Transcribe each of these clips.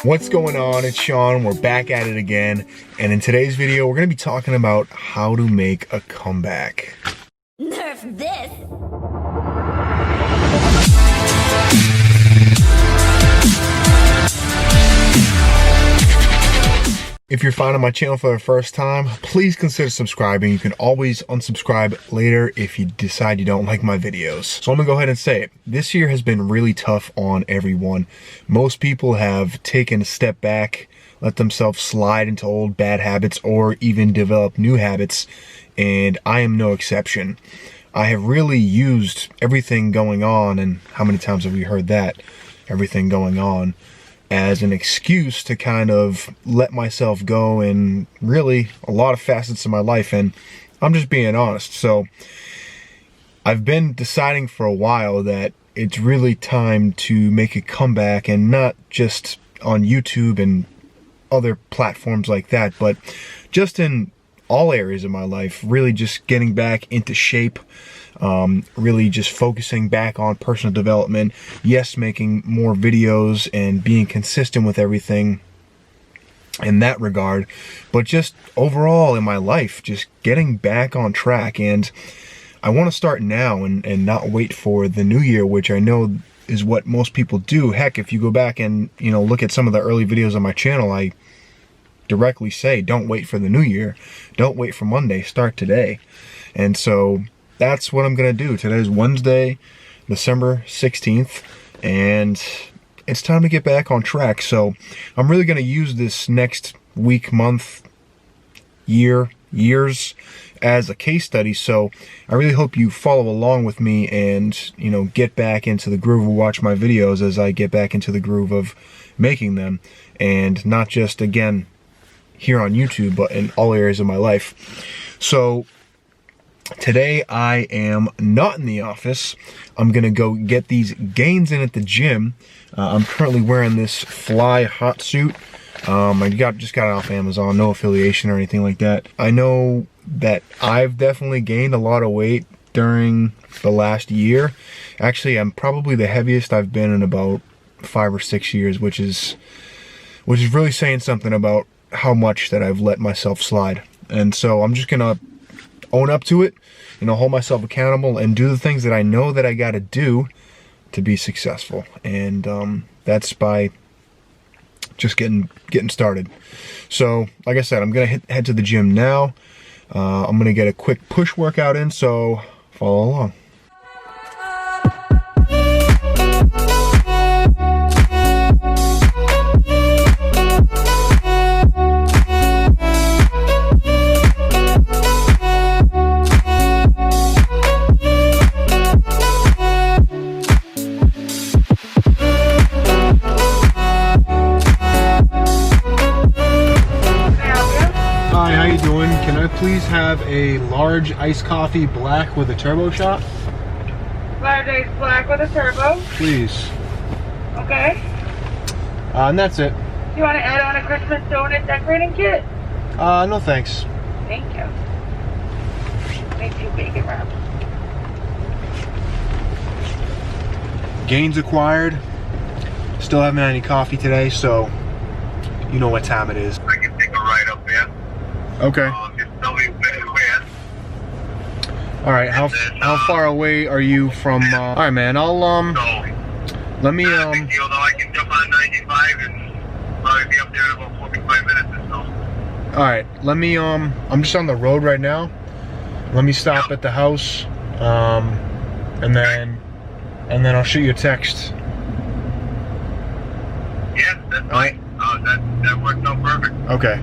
What's going on? It's Sean. We're back at it again. And in today's video, we're going to be talking about how to make a comeback. Nerf this! If you're finding my channel for the first time, please consider subscribing. You can always unsubscribe later if you decide you don't like my videos. So I'm gonna go ahead and say it. This year has been really tough on everyone. Most people have taken a step back, let themselves slide into old bad habits, or even develop new habits, and I am no exception. I have really used everything going on, and how many times have we heard that? Everything going on, as an excuse to kind of let myself go in really a lot of facets of my life, and I'm just being honest. So I've been deciding for a while that it's really time to make a comeback, and not just on YouTube and other platforms like that, but just in all areas of my life, really just getting back into shape. Really just focusing back on personal development. Yes, making more videos and being consistent with everything in that regard, but just overall in my life, just getting back on track. And I want to start now and not wait for the new year, which I know is what most people do. Heck, if you go back and look at some of the early videos on my channel, I directly say don't wait for the new year, don't wait for Monday, start today. And so that's what I'm gonna do. Today's Wednesday, December 16th, and it's time to get back on track. So I'm really gonna use this next week, month, years as a case study. So I really hope you follow along with me and get back into the groove of watch my videos as I get back into the groove of making them, and not just again here on YouTube, but in all areas of my life. So today I am not in the office. I'm gonna go get these gains in at the gym. I'm currently wearing this Fly hot suit. I just got it off Amazon, no affiliation or anything like that. I know that I've definitely gained a lot of weight during the last year. Actually, I'm probably the heaviest I've been in about 5 or 6 years, which is really saying something about how much that I've let myself slide. And so I'm just gonna own up to it, hold myself accountable and do the things that I know that I gotta do to be successful. And that's by just getting started. So like I said, I'm gonna head to the gym now. I'm gonna get a quick push workout in, so follow along. Can I please have a large iced coffee black with a turbo shot? Large iced black with a turbo? Please. Okay. And that's it. You want to add on a Christmas donut decorating kit? No thanks. Thank you. Make you bacon wrap. Gains acquired. Still haven't had any coffee today, so you know what time it is. I can take a ride up there. Okay. Just tell me where. All right. How far away are you from? All right, man. I'll So, let me not a big deal, though. I can jump on 95 and probably be up there in about 45 minutes or so. All right. Let me I'm just on the road right now. Let me stop at the house, and then I'll shoot you a text. Yeah, that's fine. That worked out perfect. Okay.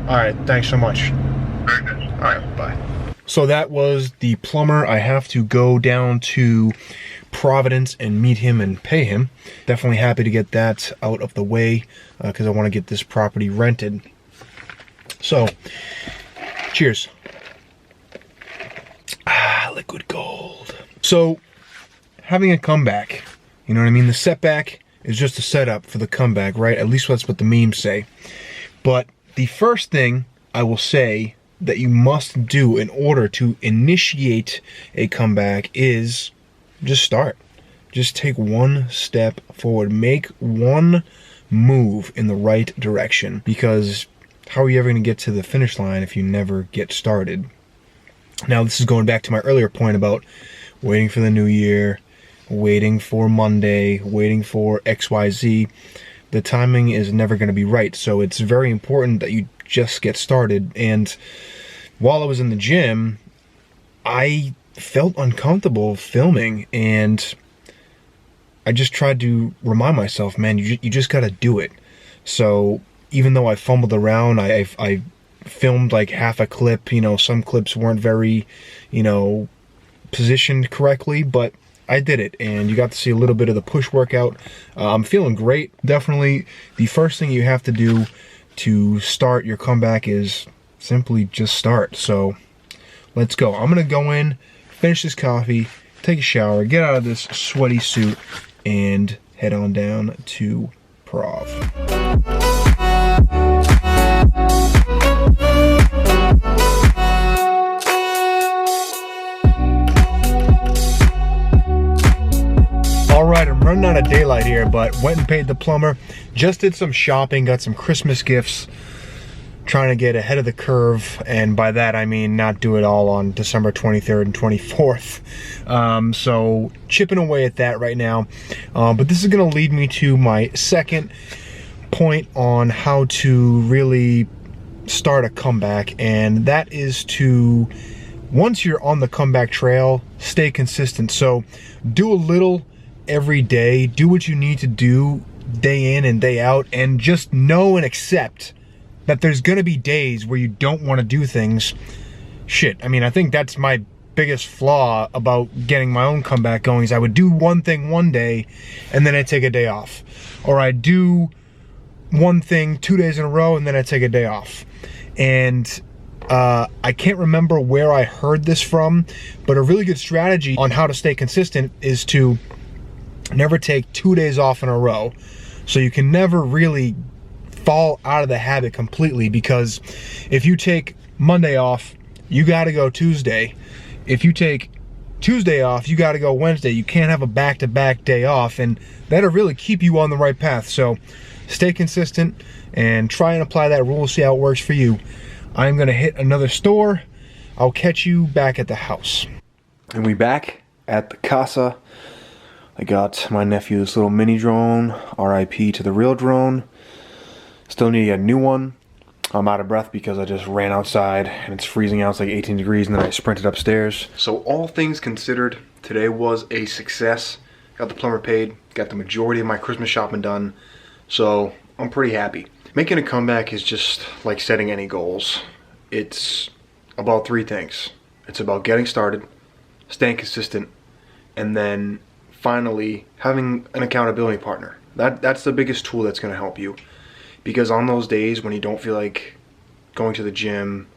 All right, thanks so much. Very good. All right, bye. So that was the plumber. I have to go down to Providence and meet him and pay him. Definitely happy to get that out of the way because I want to get this property rented. So, cheers. Liquid gold. So, having a comeback, you know what I mean? The setback is just a setup for the comeback, right? At least that's what the memes say. But the first thing I will say that you must do in order to initiate a comeback is just start. Just take one step forward. Make one move in the right direction, because how are you ever going to get to the finish line if you never get started? Now, this is going back to my earlier point about waiting for the new year, waiting for Monday, waiting for XYZ. The timing is never going to be right. So it's very important that you just get started. And while I was in the gym, I felt uncomfortable filming, and I just tried to remind myself, man, you just got to do it. So even though I fumbled around, I filmed like half a clip. You know, some clips weren't very, positioned correctly, but I did it, and you got to see a little bit of the push workout. I'm feeling great. Definitely the first thing you have to do to start your comeback is simply just start. So let's go. I'm gonna go in, finish this coffee, take a shower, get out of this sweaty suit, and head on down to Prov. Alright, I'm running out of daylight here, but went and paid the plumber. Just did some shopping, got some Christmas gifts. Trying to get ahead of the curve, and by that I mean not do it all on December 23rd and 24th. So chipping away at that right now. But this is going to lead me to my second point on how to really start a comeback, and that is to, once you're on the comeback trail, stay consistent. So do a little every day. Do what you need to do day in and day out, and just know and accept that there's gonna be days where you don't want to do things. Shit, I mean, I think that's my biggest flaw about getting my own comeback going, is I would do one thing one day and then I'd take a day off. Or I'd do one thing 2 days in a row and then I'd take a day off. And I can't remember where I heard this from, but a really good strategy on how to stay consistent is to never take 2 days off in a row. So you can never really fall out of the habit completely, because if you take Monday off, you got to go Tuesday. If you take Tuesday off, you got to go Wednesday. You can't have a back-to-back day off, and that'll really keep you on the right path. So stay consistent and try and apply that rule, see how it works for you. I'm gonna hit another store. I'll catch you back at the house. And we back at the casa. I got my nephew this little mini drone, RIP to the real drone. Still need to get a new one. I'm out of breath because I just ran outside and it's freezing out. It's like 18 degrees, and then I sprinted upstairs. So all things considered, today was a success. Got the plumber paid, got the majority of my Christmas shopping done. So I'm pretty happy. Making a comeback is just like setting any goals. It's about three things. It's about getting started, staying consistent, and then finally having an accountability partner. That's the biggest tool that's going to help you. Because on those days when you don't feel like going to the gym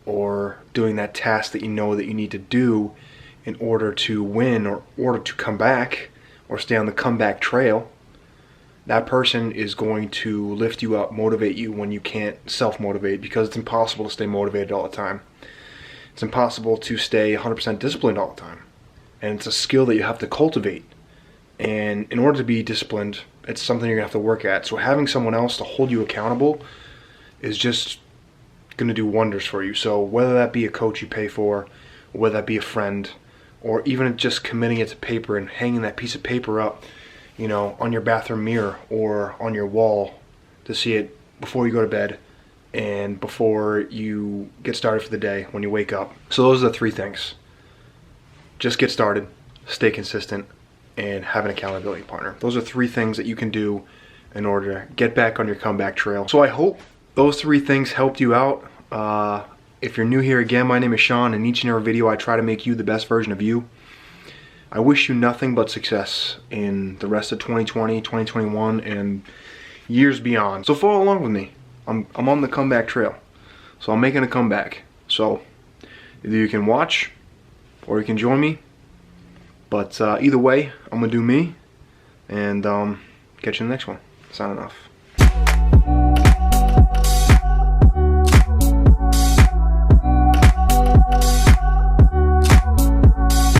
or doing that task that you know that you need to do in order to win or order to come back or stay on the comeback trail, that person is going to lift you up, motivate you when you can't self-motivate, because it's impossible to stay motivated all the time. It's impossible to stay 100% disciplined all the time. And it's a skill that you have to cultivate. And in order to be disciplined, it's something you're going to have to work at. So having someone else to hold you accountable is just going to do wonders for you. So whether that be a coach you pay for, or whether that be a friend, or even just committing it to paper and hanging that piece of paper up, you know, on your bathroom mirror or on your wall to see it before you go to bed and before you get started for the day when you wake up. So those are the three things. Just get started, stay consistent, and have an accountability partner. Those are three things that you can do in order to get back on your comeback trail. So I hope those three things helped you out. If you're new here, again, my name is Sean, and each and every video I try to make you the best version of you. I wish you nothing but success in the rest of 2020, 2021, and years beyond. So follow along with me. I'm on the comeback trail. So I'm making a comeback. So either you can watch or you can join me. But either way, I'm going to do me, and catch you in the next one. Signing off.